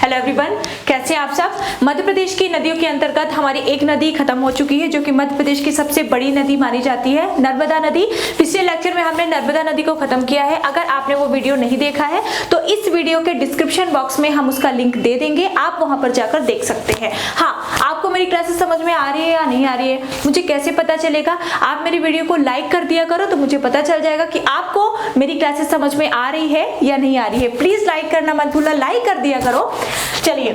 Hello everyone, कैसे हैं आप सब। मध्य प्रदेश की नदियों के अंतर्गत हमारी एक नदी खत्म हो चुकी है जो कि मध्य प्रदेश की सबसे बड़ी नदी मानी जाती है, नर्मदा नदी। पिछले लेक्चर में हमने नर्मदा नदी को खत्म किया है। अगर आपने वो वीडियो नहीं देखा है तो इस वीडियो के डिस्क्रिप्शन बॉक्स में हम उसका लिंक दे देंगे, आप वहां पर जाकर देख सकते हैं। हाँ, आपको मेरी क्लासेस समझ में आ रही है या नहीं आ रही है, मुझे कैसे पता चलेगा। आप मेरी वीडियो को लाइक कर दिया करो तो मुझे पता चल जाएगा कि आपको मेरी क्लासेस समझ में आ रही है या नहीं आ रही है। प्लीज लाइक करना मत भूलना, लाइक कर दिया करो। चलिए,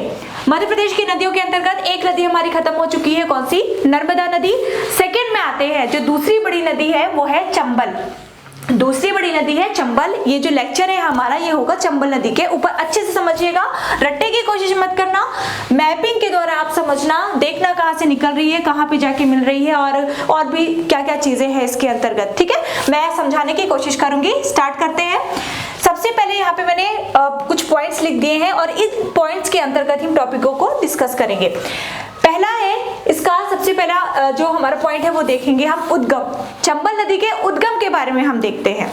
मध्य प्रदेश की नदियों के अंतर्गत एक नदी हमारी खत्म हो चुकी है, कौन सी? नर्मदा नदी। सेकंड में आते हैं, जो दूसरी बड़ी नदी है वो है चंबल। दूसरी बड़ी नदी है चंबल। ये जो लेक्चर है हमारा ये होगा चंबल नदी के ऊपर। अच्छे से समझिएगा, रट्टे की कोशिश मत करना, मैपिंग के द्वारा आप समझना, देखना कहाँ से निकल रही है, कहाँ पे जाके मिल रही है और भी क्या क्या चीजें हैं इसके अंतर्गत। ठीक है, मैं समझाने की कोशिश करूंगी। स्टार्ट करते हैं। सबसे पहले यहाँ पे मैंने कुछ पॉइंट्स लिख दिए हैं और इन पॉइंट्स के अंतर्गत हम टॉपिकों को डिस्कस करेंगे। पहला है इसका, सबसे पहला जो हमारा पॉइंट है वो देखेंगे हम उद्गम। चंबल नदी के उद्गम के बारे में हम देखते हैं।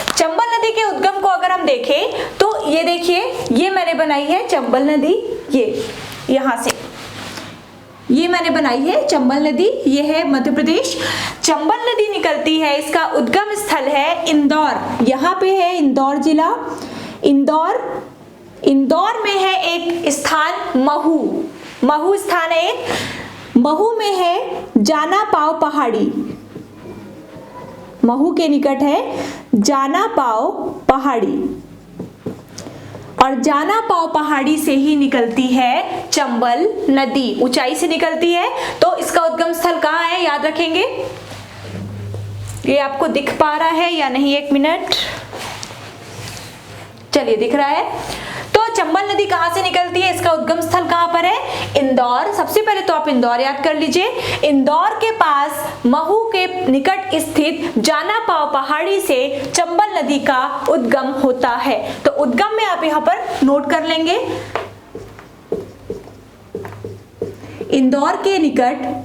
चंबल नदी के उद्गम को अगर हम देखें तो ये देखिए, ये मैंने बनाई है चंबल नदी। ये यहां से ये मैंने बनाई है चंबल नदी, ये है मध्य प्रदेश। चंबल नदी निकलती है, इसका उद्गम स्थल है इंदौर। यहाँ पे है इंदौर जिला। इंदौर में है एक स्थान महू स्थान है एक। महू में है जाना पाव पहाड़ी। महू के निकट है जाना पाव पहाड़ी और जाना पाव पहाड़ी से ही निकलती है चंबल नदी। ऊंचाई से निकलती है तो इसका उद्गम स्थल कहाँ है, याद रखेंगे। ये आपको दिख पा रहा है या नहीं, एक मिनट। चलिए, दिख रहा है। तो चंबल नदी कहां से निकलती है, इसका उद्गम स्थल कहां पर है? इंदौर। सबसे पहले तो आप इंदौर याद कर लीजिए। इंदौर के पास महू के निकट स्थित जाना पाव पहाड़ी से चंबल नदी का उद्गम होता है। तो उद्गम में आप यहां पर नोट कर लेंगे, इंदौर के निकट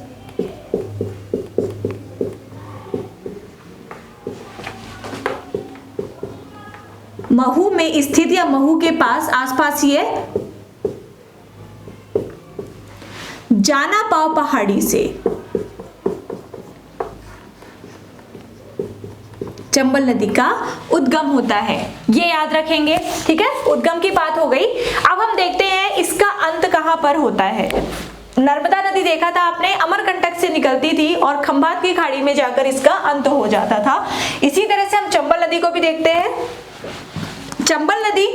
महू में स्थित या महू के पास आसपास ही है जाना पाव पहाड़ी से चंबल नदी का उद्गम होता है, ये याद रखेंगे। ठीक है, उद्गम की बात हो गई। अब हम देखते हैं इसका अंत कहां पर होता है। नर्मदा नदी देखा था आपने, अमरकंटक से निकलती थी और खंभात की खाड़ी में जाकर इसका अंत हो जाता था। इसी तरह से हम चंबल नदी को भी देखते हैं। चंबल नदी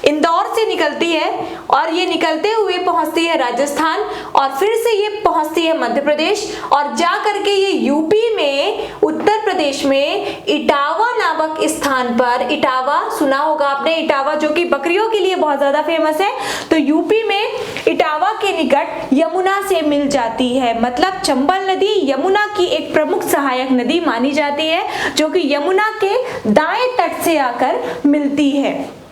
इंदौर से निकलती है और ये निकलते हुए पहुंचती है राजस्थान और फिर से ये पहुंचती है मध्य प्रदेश और जा करके ये यूपी में, उत्तर प्रदेश में इटावा नामक स्थान पर, इटावा सुना होगा आपने, इटावा जो कि बकरियों के लिए बहुत ज्यादा फेमस है, तो यूपी में इटावा के निकट यमुना से मिल जाती है। मतलब चंबल नदी यमुना की एक प्रमुख सहायक नदी मानी जाती है जो कि यमुना के दाएं तट से आकर मिलती है।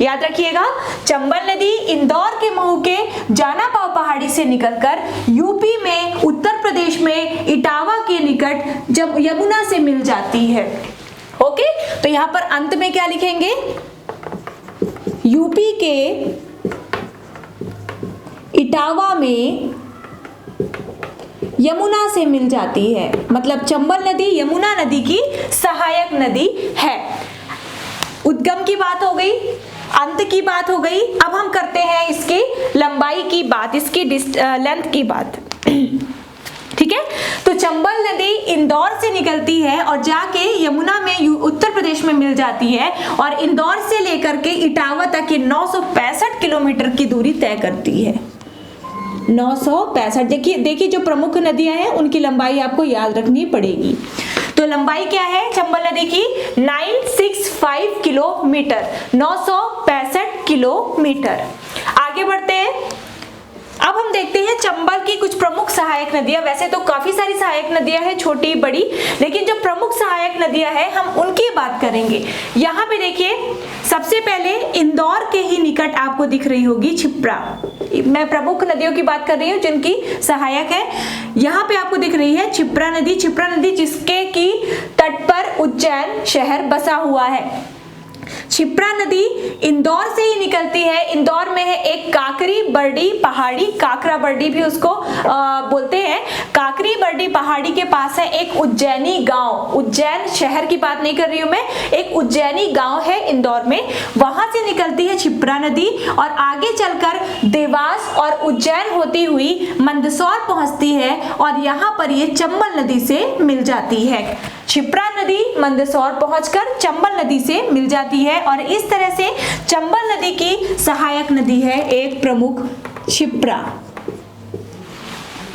याद रखिएगा, चंबल नदी इंदौर के महू के जाना पाव पहाड़ी से निकलकर यूपी में, उत्तर प्रदेश में इटावा के निकट जब यमुना से मिल जाती है। ओके, तो यहां पर अंत में क्या लिखेंगे? यूपी के इटावा में यमुना से मिल जाती है। मतलब चंबल नदी यमुना नदी की सहायक नदी है। उद्गम की बात हो गई, अंत की बात हो गई। अब हम करते हैं इसकी लंबाई की बात, इसकी लेंथ की बात। ठीक है, तो चंबल नदी इंदौर से निकलती है और जाके यमुना में उत्तर प्रदेश में मिल जाती है और इंदौर से लेकर के इटावा तक ये 965 किलोमीटर की दूरी तय करती है। 965। देखिए जो प्रमुख नदियां हैं उनकी लंबाई आपको याद रखनी पड़ेगी। तो लंबाई क्या है चंबल नदी की? 965 किलोमीटर, 965 किलोमीटर। आगे बढ़ते हैं। अब हम देखते हैं चंबल की कुछ प्रमुख सहायक नदियां। वैसे तो काफी सारी सहायक नदियां हैं, छोटी बड़ी, लेकिन जो प्रमुख सहायक नदियां हैं हम उनकी बात करेंगे। यहाँ पे देखिए, सबसे पहले इंदौर के ही निकट आपको दिख रही होगी क्षिप्रा। मैं प्रमुख नदियों की बात कर रही हूँ जिनकी सहायक है। यहाँ पे आपको दिख रही है क्षिप्रा नदी। क्षिप्रा नदी जिसके की तट पर उज्जैन शहर बसा हुआ है। क्षिप्रा नदी इंदौर से ही निकलती है। इंदौर में है एक काकरी बरडी पहाड़ी, काकरा बरडी भी उसको बोलते हैं। काकरी बरडी पहाड़ी के पास है एक उज्जैनी गांव, उज्जैन शहर की बात नहीं कर रही हूं मैं, एक उज्जैनी गांव है इंदौर में, वहां से निकलती है क्षिप्रा नदी और आगे चलकर देवास और उज्जैन होती हुई मंदसौर पहुंचती है और यहाँ पर ये चंबल नदी से मिल जाती है। क्षिप्रा नदी मंदसौर पहुंचकर चंबल नदी से मिल जाती है और इस तरह से चंबल नदी की सहायक नदी है एक प्रमुख क्षिप्रा।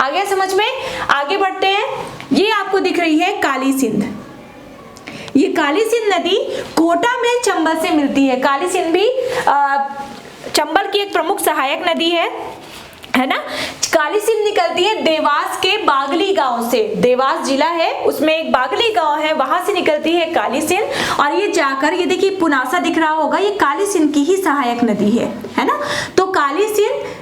आगे समझ में, आगे बढ़ते हैं। ये आपको दिख रही है काली सिंध। ये काली सिंध नदी कोटा में चंबल से मिलती है। काली सिंध भी चंबल की एक प्रमुख सहायक नदी है ना। काली सिंध निकलती है देवास के बागली गांव से, देवास जिला है उसमें एक बागली गांव है, वहां से निकलती है काली सिंध और ये जाकर, ये देखिए पुनासा दिख रहा होगा, ये काली सिंध की ही सहायक नदी है ना। तो काली सिंध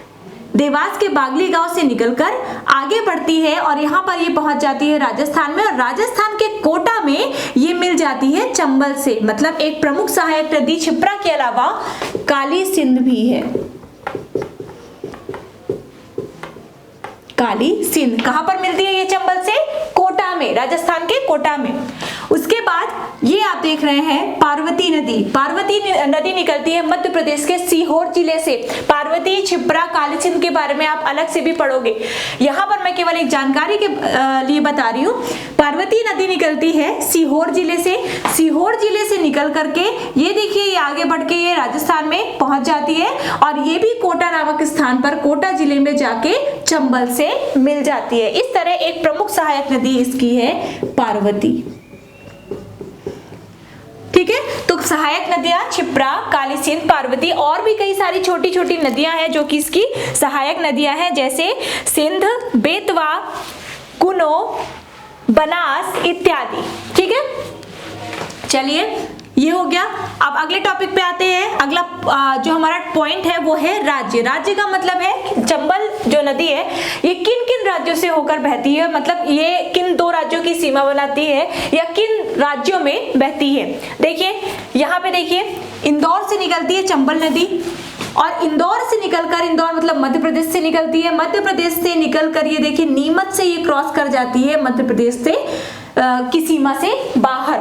देवास के बागली गांव से निकलकर आगे बढ़ती है और यहाँ पर ये पहुंच जाती है राजस्थान में और राजस्थान के कोटा में ये मिल जाती है चंबल से। मतलब एक प्रमुख सहायक नदी क्षिप्रा के अलावा काली सिंध भी है। काली सिंध कहां पर मिलती है ये चंबल से? कोटा में, राजस्थान के कोटा में। उसके बाद ये आप देख रहे हैं पार्वती नदी। पार्वती नदी निकलती है मध्य प्रदेश के सीहोर जिले से। पार्वती, क्षिप्रा, काली सिंध के बारे में आप अलग से भी पढ़ोगे, यहाँ पर मैं केवल एक जानकारी के लिए बता रही हूँ। पार्वती नदी निकलती है सीहोर जिले से। सीहोर जिले से निकल करके ये देखिए ये आगे बढ़ के ये राजस्थान में पहुंच जाती है और ये भी कोटा नामक स्थान पर, कोटा जिले में जाके चंबल से मिल जाती है। इस तरह एक प्रमुख सहायक नदी इसकी है पार्वती। ठीक है, तो सहायक नदियां क्षिप्रा, काली सिंध, पार्वती और भी कई सारी छोटी छोटी नदियां हैं जो कि इसकी सहायक नदियां हैं, जैसे सिंध, बेतवा, कुनो, बनास इत्यादि। ठीक है, चलिए ये हो गया। अब अगले टॉपिक पे आते हैं। अगला जो हमारा पॉइंट है वो है राज्य। राज्य का मतलब है चंबल जो नदी है ये किन किन राज्यों से होकर बहती है, मतलब ये किन दो राज्यों की सीमा बनाती है या किन राज्यों में बहती है। देखिए यहाँ पे देखिए इंदौर से निकलती है चंबल नदी और इंदौर से निकलकर, इंदौर मतलब मध्य प्रदेश से निकलती है, मध्य प्रदेश से निकलकर ये देखिए नीमच से ये क्रॉस कर जाती है मध्य प्रदेश से की सीमा से बाहर।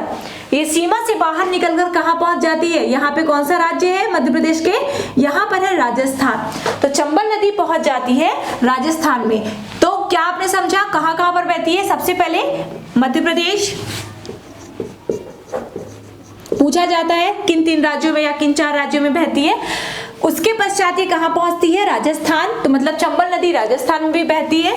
ये सीमा से बाहर निकलकर कहां पहुंच जाती है? यहाँ पे कौन सा राज्य है मध्य प्रदेश के? यहाँ पर है राजस्थान। तो चंबल नदी पहुंच जाती है राजस्थान में। तो क्या आपने समझा कहां कहां पर बहती है? सबसे पहले मध्य प्रदेश पूछा जाता है किन 3 राज्यों में या किन 4 राज्यों में बहती है। उसके पश्चात ये कहां पहुंचती है? राजस्थान। तो मतलब चंबल नदी राजस्थान में भी बहती है,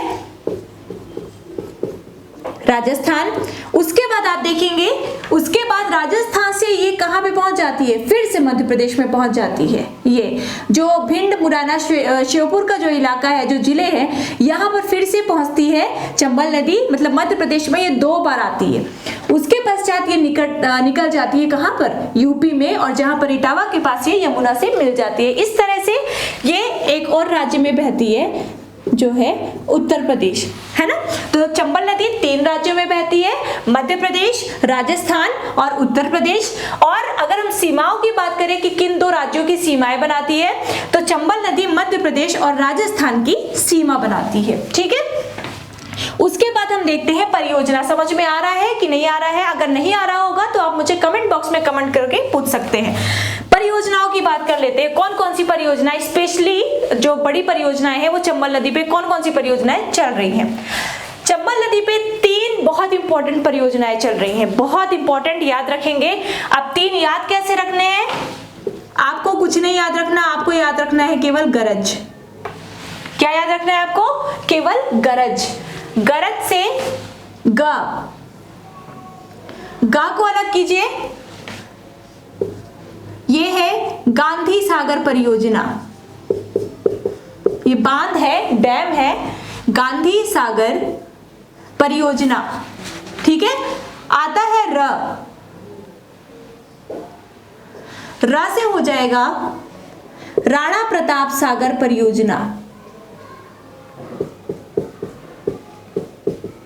राजस्थान। उसके बाद आप देखेंगे, उसके बाद राजस्थान से ये कहां पे पहुंच जाती है? फिर से मध्य प्रदेश में पहुंच जाती है। ये जो भिंड, मुरैना, श्योपुर का जो इलाका है, जो जिले हैं, यहाँ पर फिर से पहुंचती है चंबल नदी। मतलब मध्य प्रदेश में ये 2 बार आती है। उसके पश्चात ये निकल जाती है कहां पर? यूपी में, और जहां पर इटावा के पास ये यमुना से मिल जाती है। इस तरह से ये एक और राज्य में बहती है जो है उत्तर प्रदेश, है ना। तो चंबल नदी 3 राज्यों में बहती है, मध्य प्रदेश, राजस्थान और उत्तर प्रदेश। और अगर हम सीमाओं की बात करें कि किन 2 राज्यों की सीमाएं बनाती है, तो चंबल नदी मध्य प्रदेश और राजस्थान की सीमा बनाती है। ठीक है, उसके बाद हम देखते हैं परियोजना। समझ में आ रहा है कि नहीं आ रहा है? अगर नहीं आ रहा होगा तो आप मुझे कमेंट बॉक्स में कमेंट करके पूछ सकते हैं। परियोजनाओं की बात कर लेते हैं। कौन कौन सी परियोजनाएं, स्पेशली जो बड़ी परियोजनाएं हैं वो चंबल नदी पे कौन कौन सी परियोजनाएं चल रही हैं? चंबल नदी पे 3 बहुत इंपॉर्टेंट परियोजनाएं चल रही हैं, बहुत इंपॉर्टेंट, याद रखेंगे। अब 3 याद कैसे रखने हैं? आपको कुछ नहीं याद रखना, आपको याद रखना है केवल गरज। क्या याद रखना है आपको? केवल गरज। गरज से ग को अलग कीजिए। ये है गांधी सागर परियोजना, ये बांध है, डैम है, गांधी सागर परियोजना। ठीक है, आता है र से हो जाएगा राणा प्रताप सागर परियोजना।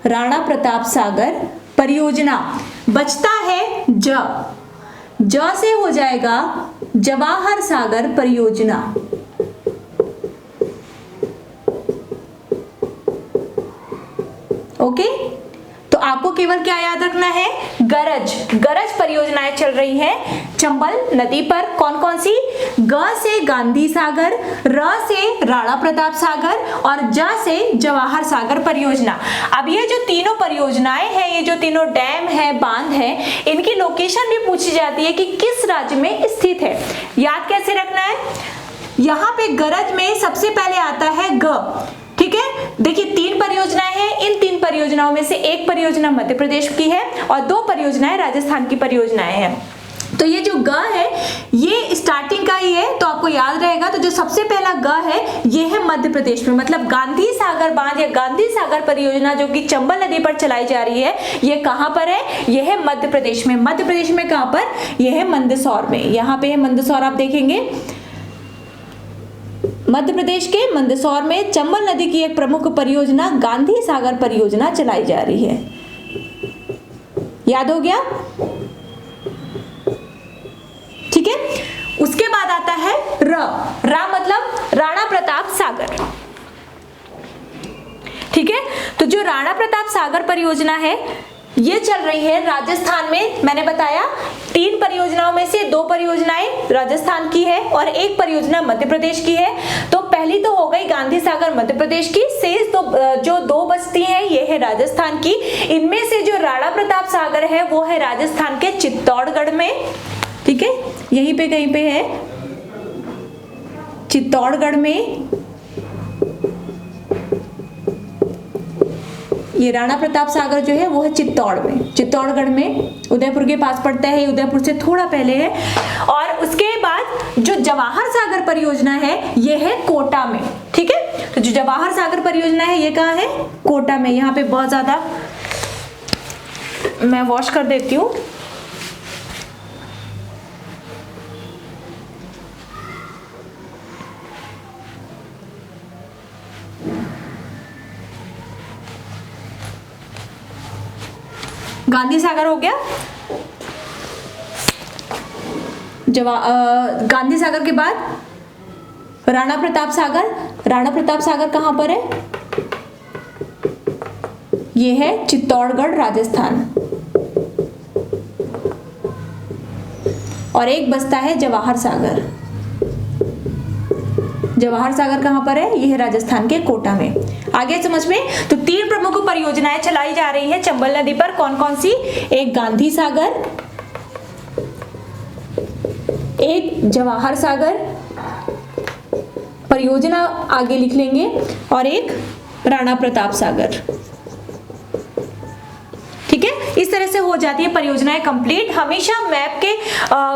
राणा प्रताप सागर परियोजना। बचता है ज से हो जाएगा जवाहर सागर परियोजना। ओके, तो आपको केवल क्या याद रखना है, गरज परियोजनाएं चल रही हैं चंबल नदी पर। कौन कौन सी, ग से गांधी सागर, र से राणा प्रताप सागर और ज से जवाहर सागर परियोजना। अब ये जो तीनों परियोजनाएं हैं, ये जो तीनों डैम है, बांध है, इनकी लोकेशन भी पूछी जाती है कि किस राज्य में स्थित है। याद कैसे रखना है, यहाँ पे गरज में सबसे पहले आता है ग, ठीक है। देखिए 3 परियोजनाएं हैं, इन 3 परियोजनाओं में से एक परियोजना मध्य प्रदेश की है और 2 परियोजनाएं राजस्थान की परियोजनाएं हैं। तो ये जो ग है ये स्टार्टिंग का ही है, तो आपको याद रहेगा। तो जो सबसे पहला ग है ये है मध्य प्रदेश में, मतलब गांधी सागर बांध या गांधी सागर परियोजना जो कि चंबल नदी पर चलाई जा रही है, ये कहां पर है, ये है मध्य प्रदेश में। मध्य प्रदेश में कहां पर, ये है मंदसौर में, यहाँ पे है मंदसौर, आप देखेंगे मध्य प्रदेश के मंदसौर में चंबल नदी की एक प्रमुख परियोजना गांधी सागर परियोजना चलाई जा रही है। याद हो गया, ठीक है। उसके बाद आता है रा मतलब राणा प्रताप सागर, ठीक है। तो जो राणा प्रताप सागर परियोजना है ये चल रही है राजस्थान में। मैंने बताया 3 परियोजनाओं में से 2 परियोजनाएं राजस्थान की है और 1 परियोजना मध्य प्रदेश की है। तो पहली तो हो गई गांधी सागर मध्य प्रदेश की, शेष तो जो 2 बचती हैं ये है राजस्थान की। इनमें से जो राणा प्रताप सागर है वो है राजस्थान के चित्तौड़गढ़ में, ठीक है, यहीं पे कहीं पे है चित्तौड़गढ़ में। ये राणा प्रताप सागर जो है वो है चित्तौड़गढ़ में, उदयपुर के पास पड़ता है, उदयपुर से थोड़ा पहले है। और उसके बाद जो जवाहर सागर परियोजना है ये है कोटा में, ठीक है। तो जो जवाहर सागर परियोजना है ये कहाँ है, कोटा में। यहाँ पे बहुत ज्यादा मैं वॉश कर देती हूँ। गांधी सागर हो गया, गांधी सागर के बाद राणा प्रताप सागर कहां पर है, ये है चित्तौड़गढ़ राजस्थान। और एक बचता है जवाहर सागर कहां पर है, ये है राजस्थान के कोटा में। आगे समझ में। तो 3 प्रमुख परियोजनाएं चलाई जा रही हैं चंबल नदी पर। कौन कौन सी, एक गांधी सागर, एक जवाहर सागर परियोजना आगे लिख लेंगे और एक राणा प्रताप सागर, ठीक है। इस तरह से हो जाती है परियोजनाएं कंप्लीट। हमेशा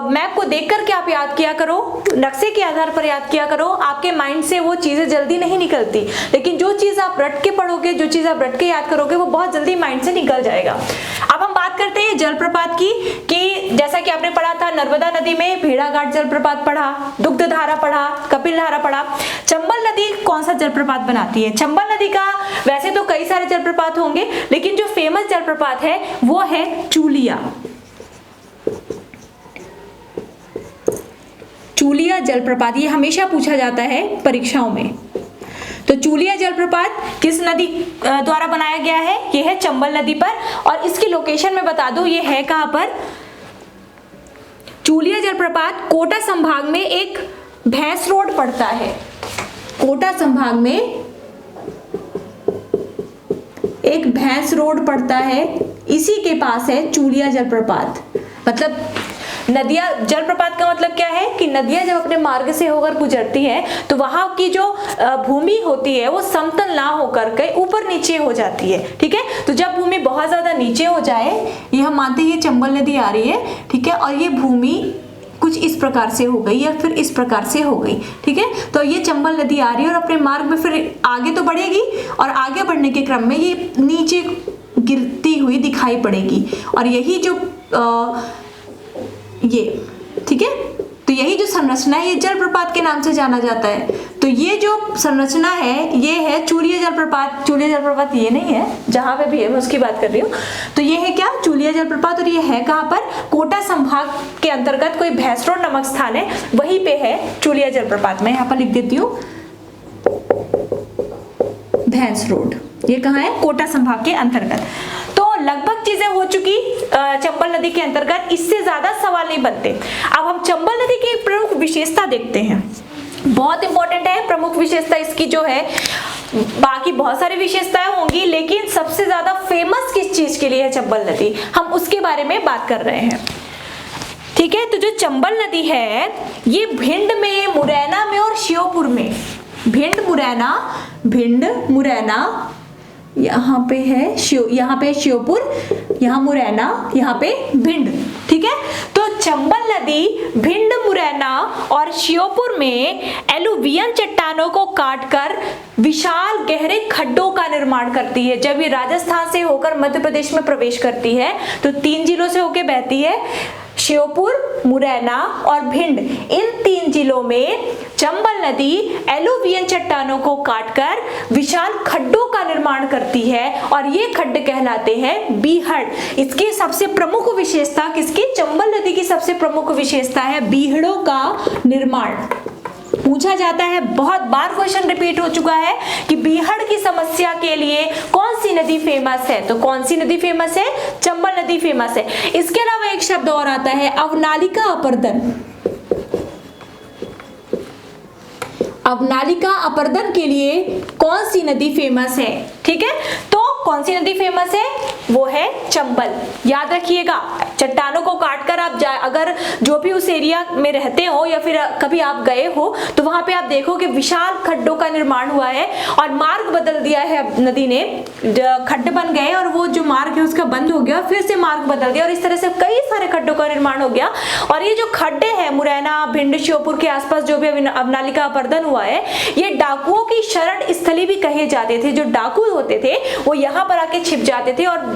मैप को देख करके आप याद किया करो, नक्शे के आधार पर याद किया करो। आपके माइंड से वो चीजें जल्दी नहीं निकलती, लेकिन जो चीज आप रट के पढ़ोगे, जो चीज आप रट के याद करोगे वो बहुत जल्दी माइंड से निकल जाएगा। अब हम बात करते हैं जलप्रपात की, कि जैसा कि आपने पढ़ा था नर्मदा नदी में भेड़ाघाट जलप्रपात पढ़ा, दुग्धधारा पढ़ा, कपिल धारा पढ़ा। चंबल नदी कौन सा जलप्रपात बनाती है, चंबल नदी का वैसे तो कई सारे जलप्रपात होंगे, लेकिन जो फेमस जलप्रपात है वो है चूलिया जलप्रपात। ये हमेशा पूछा जाता है परीक्षाओं में। तो चूलिया जलप्रपात किस नदी द्वारा बनाया गया है, ये है चंबल नदी पर। और इसकी लोकेशन में बता दूं, ये है कहां पर, चूलिया जलप्रपात कोटा संभाग में एक भैंस रोड पड़ता है। कोटा संभाग में एक भैंस रोड पड़ता है, इसी के पास है चूलिया जलप्रपात। मतलब नदियां, जलप्रपात का मतलब क्या है कि नदियां जब अपने मार्ग से होकर गुजरती हैं तो वहां की जो भूमि होती है वो समतल ना होकर के ऊपर नीचे हो जाती है, ठीक है। तो जब भूमि बहुत ज्यादा नीचे हो जाए, ये हम मानते हैं ये चंबल नदी आ रही है, ठीक है, और ये भूमि कुछ इस प्रकार से हो गई या फिर इस प्रकार से हो गई, ठीक है। तो ये चंबल नदी आ रही है और अपने मार्ग में फिर आगे तो बढ़ेगी और आगे बढ़ने के क्रम में ये नीचे गिरती हुई दिखाई पड़ेगी। और यही जो ये, ठीक है, तो यही जो संरचना है ये जलप्रपात के नाम से जाना जाता है। तो ये जो संरचना है ये है चूलिया जलप्रपात। चूलिया जलप्रपात ये नहीं है, जहां पे भी है मैं उसकी बात कर रही हूँ। तो ये है क्या, चूलिया जलप्रपात, और ये है कहाँ पर, कोटा संभाग के अंतर्गत कोई भैंसरोड नामक स्थान है, वहीं पे है चूलिया जलप्रपात। मैं यहाँ पर लिख देती हूँ भैंसरोड, ये कहाँ है, कोटा संभाग के अंतर्गत। तो लगभग चीजें हो चुकी चंबल नदी के अंतर्गत, इससे ज्यादा सवाल नहीं बनते। अब हम चंबल नदी की एक प्रमुख विशेषता देखते हैं, बहुत इंपॉर्टेंट है प्रमुख विशेषता इसकी जो है। बाकी बहुत सारी विशेषताएं होंगी, लेकिन सबसे ज्यादा फेमस किस चीज के लिए है चंबल नदी, हम उसके बारे में बात कर रहे हैं। ठीक है, तो जो चंबल नदी है ये भिंड में, मुरैना में और श्योपुर में, भिंड मुरैना यहाँ पे है यहाँ पे श्योपुर, यहाँ मुरैना, यहाँ पे भिंड। ठीक है, तो चंबल नदी भिंड, मुरैना और श्योपुर में एलुवियल चट्टानों को काटकर विशाल गहरे खड्डों का निर्माण करती है। जब ये राजस्थान से होकर मध्य प्रदेश में प्रवेश करती है तो 3 जिलों से होकर बहती है, श्योपुर, मुरैना और भिंड। इन 3 जिलों में चंबल नदी एलुवियल चट्टानों को काटकर विशाल खड्डों का निर्माण करती है और ये खड्ड कहलाते हैं बीहड़। इसकी सबसे प्रमुख विशेषता किसकी, चंबल नदी की सबसे प्रमुख विशेषता है बीहड़ों का निर्माण। पूछा जाता है, बहुत बार क्वेश्चन रिपीट हो चुका है कि बीहड़ की समस्या के लिए कौन सी नदी फेमस है, तो कौन सी नदी फेमस है, चंबल नदी फेमस है। इसके अलावा एक शब्द और आता है अवनालिका अपर्दन। अवनालिका अपर्दन के लिए कौन सी नदी फेमस है, ठीक है, तो कौन सी नदी फेमस है, वो है चंबल। याद रखिएगा, चट्टानों को काटकर आप अगर जो भी उस एरिया में रहते हो या फिर कभी आप गए हो तो वहां पे आप देखो कि विशाल खड्डों का निर्माण हुआ है और मार्ग बदल दिया है नदी ने, खड्डे बन गए और वो जो मार्ग है उसका बंद हो गया, फिर से मार्ग बदल दिया और इस तरह से कई सारे खड्डों का निर्माण हो गया। और ये जो खड्डे हैं मुरैना, भिंड, श्योपुर के आसपास जो भी अवनालिका अपर्दन हुआ है, ये डाकुओं की शरण स्थली भी कहे जाते थे। जो डाकू होते थे वो यहाँ पर आके छिप जाते थे और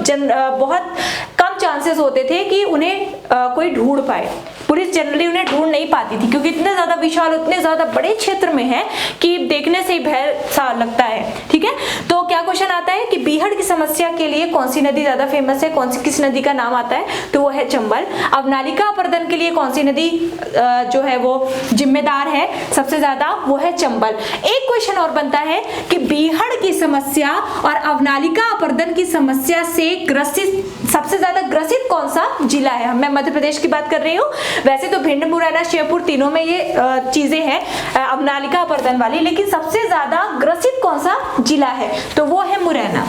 बहुत कम चांसेस होते थे कि उन्हें कोई ढूंढ पाए। पुलिस जनरली उन्हें ढूंढ नहीं पाती थी क्योंकि इतने ज्यादा विशाल, इतने ज्यादा बड़े क्षेत्र में है कि देखने से ही भय सा लगता है। ठीक है, तो क्या क्वेश्चन आता है कि बीहड़ की समस्या के लिए कौन सी नदी ज्यादा फेमस है, कौन सी किस नदी का नाम आता है, तो वो है चंबल। अवनालिका अपर्दन के लिए कौन सी नदी जो है वो जिम्मेदार है सबसे ज्यादा, वो है चंबल। एक क्वेश्चन और बनता है कि बीहड़ की समस्या और अवनालिका अपर्दन की समस्या से ग्रसित, सबसे ज्यादा ग्रसित कौन सा जिला है। मैं मध्य प्रदेश की बात कर रही हूँ, वैसे तो भिंड, मुरैना, श्योपुर तीनों में ये चीजें हैं अवनालिका अपर्दन वाली, लेकिन सबसे ज्यादा ग्रसित कौन सा जिला है, तो वो है मुरैना।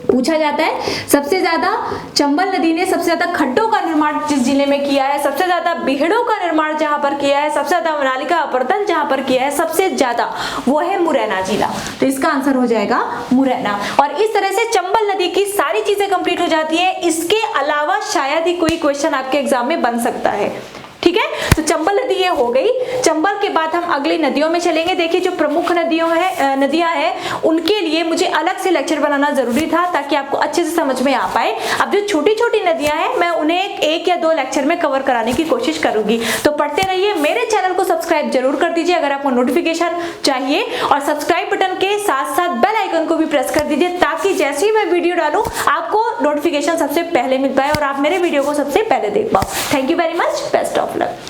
पूछा जाता है सबसे ज्यादा चंबल नदी ने सबसे ज्यादा खड्डों का निर्माण जिस जिले में किया है, सबसे ज्यादा बीहड़ों का निर्माण जहां पर किया है, सबसे ज्यादा अवनालिका अपर्दन जहां पर किया है, सबसे ज्यादा वो है मुरैना जिला। तो इसका आंसर हो जाएगा मुरैना। और इस तरह से चंबल नदी की सारी चीजें कंप्लीट हो जाती है। इसके अलावा शायद ही कोई क्वेश्चन आपके एग्जाम में बन सकता है। ठीक है, तो चंबल नदी ये हो गई। चंबल के बाद हम अगली नदियों में चलेंगे। देखिए जो प्रमुख नदियां हैं उनके लिए मुझे अलग से लेक्चर बनाना जरूरी था ताकि आपको अच्छे से समझ में आ पाए। अब जो छोटी छोटी नदियां हैं मैं उन्हें 1 या 2 लेक्चर में कवर कराने की कोशिश करूंगी। तो पढ़ते रहिए, मेरे चैनल को सब्सक्राइब जरूर कर दीजिए अगर आपको नोटिफिकेशन चाहिए, और सब्सक्राइब बटन के साथ साथ बेल आइकन को भी प्रेस कर दीजिए ताकि जैसे ही मैं वीडियो डालूं आपको नोटिफिकेशन सबसे पहले मिल पाए और आप मेरे वीडियो को सबसे पहले देख पाओ। Thank you very much, best of luck.